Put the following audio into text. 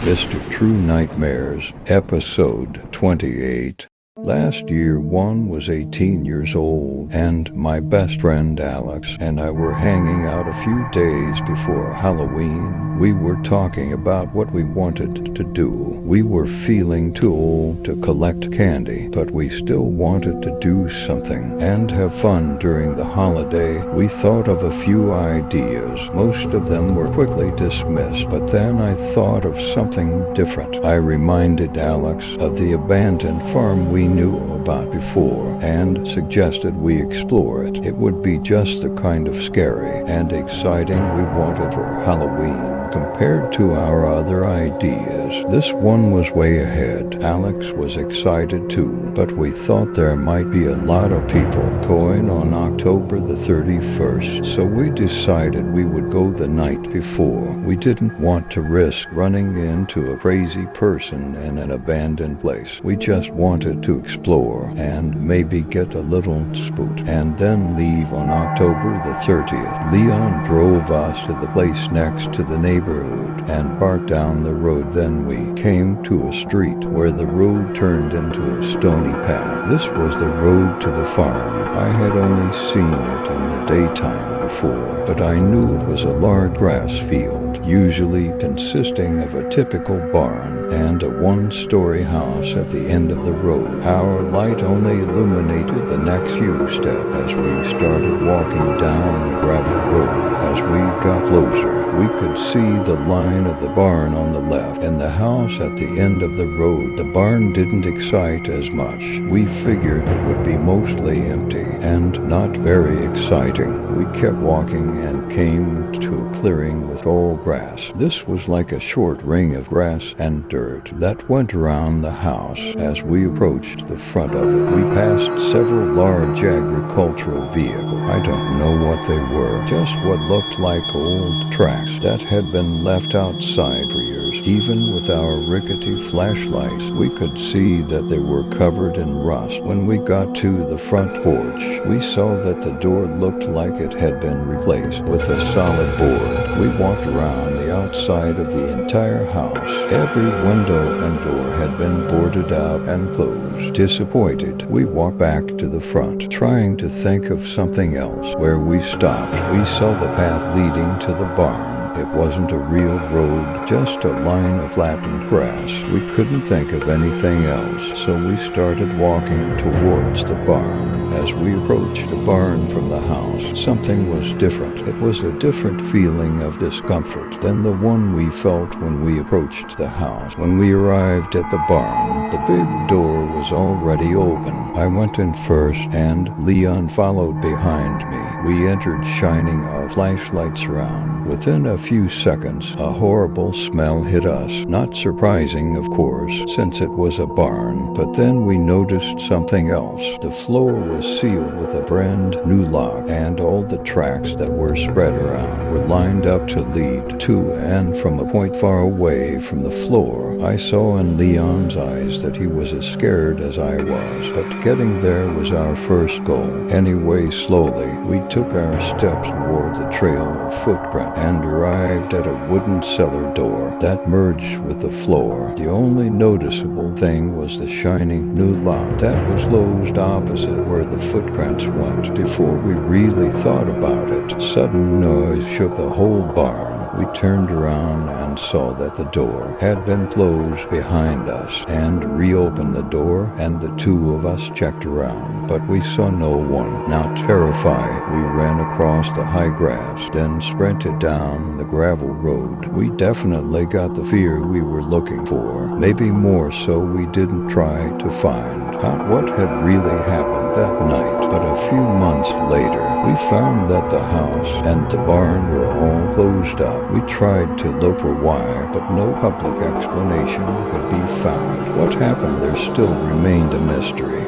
Mr. True Nightmares, Episode 28. Last year, Juan was 18 years old, and my best friend Alex and I were hanging out a few days before Halloween. We were talking about what we wanted to do. We were feeling too old to collect candy, but we still wanted to do something and have fun during the holiday. We thought of a few ideas. Most of them were quickly dismissed, but then I thought of something different. I reminded Alex of the abandoned farm we knew about before and suggested we explore it. It would be just the kind of scary and exciting we wanted for Halloween. Compared to our other ideas, this one was way ahead. Alex was excited too, but we thought there might be a lot of people going on October the 31st, so we decided we would go the night before. We didn't want to risk running into a crazy person in an abandoned place. We just wanted to explore and maybe get a little spooked and then leave on October the 30th. Leon drove us to the place next to the neighborhood and parked down the road. Then we came to a street where the road turned into a stony path. This was the road to the farm. I had only seen it in the daytime before, but I knew it was a large grass field, usually consisting of a typical barn and a one-story house at the end of the road. Our light only illuminated the next few steps as we started walking down the gravel road. As we got closer, we could see the line of the barn on the left and the house at the end of the road. The barn didn't excite as much. We figured it would be mostly empty and not very exciting. We kept walking and came to a clearing with tall grass. This was like a short ring of grass and dirt that went around the house. As we approached the front of it, we passed several large agricultural vehicles. I don't know what they were, just what looked like old tracks that had been left outside for years. Even with our rickety flashlights, we could see that they were covered in rust. When we got to the front porch, we saw that the door looked like it had been replaced with a solid board. We walked around the outside of the entire house. Every window and door had been boarded out and closed. Disappointed, we walked back to the front, trying to think of something else. Where we stopped, we saw the path leading to the barn. It wasn't a real road, just a line of flattened grass. We couldn't think of anything else, so we started walking towards the barn. As we approached the barn from the house, something was different. It was a different feeling of discomfort than the one we felt when we approached the house. When we arrived at the barn, the big door was already open. I went in first, and Leon followed behind me. We entered, shining our flashlights around. Within a few seconds, a horrible smell hit us. Not surprising, of course, since it was a barn. But then we noticed something else. The floor was sealed with a brand new lock, and all the tracks that were spread around were lined up to lead to and from a point far away from the floor. I saw in Leon's eyes that he was as scared as I was, but getting there was our first goal. Anyway, slowly, we took our steps toward the trail of footprint and arrived at a wooden cellar door that merged with the floor. The only noticeable thing was the shining new lock that was closed opposite where the footprints went. Before we really thought about it, sudden noise shook the whole barn. We turned around and saw that the door had been closed behind us, and reopened the door, and the two of us checked around, but we saw no one. Now terrified, we ran across the high grass, then sprinted down the gravel road. We definitely got the fear we were looking for, maybe more so we didn't try to find out what had really happened that night. But a few months later, we found that the house and the barn were all closed up. We tried to look for why, but no public explanation could be found. What happened there still remained a mystery.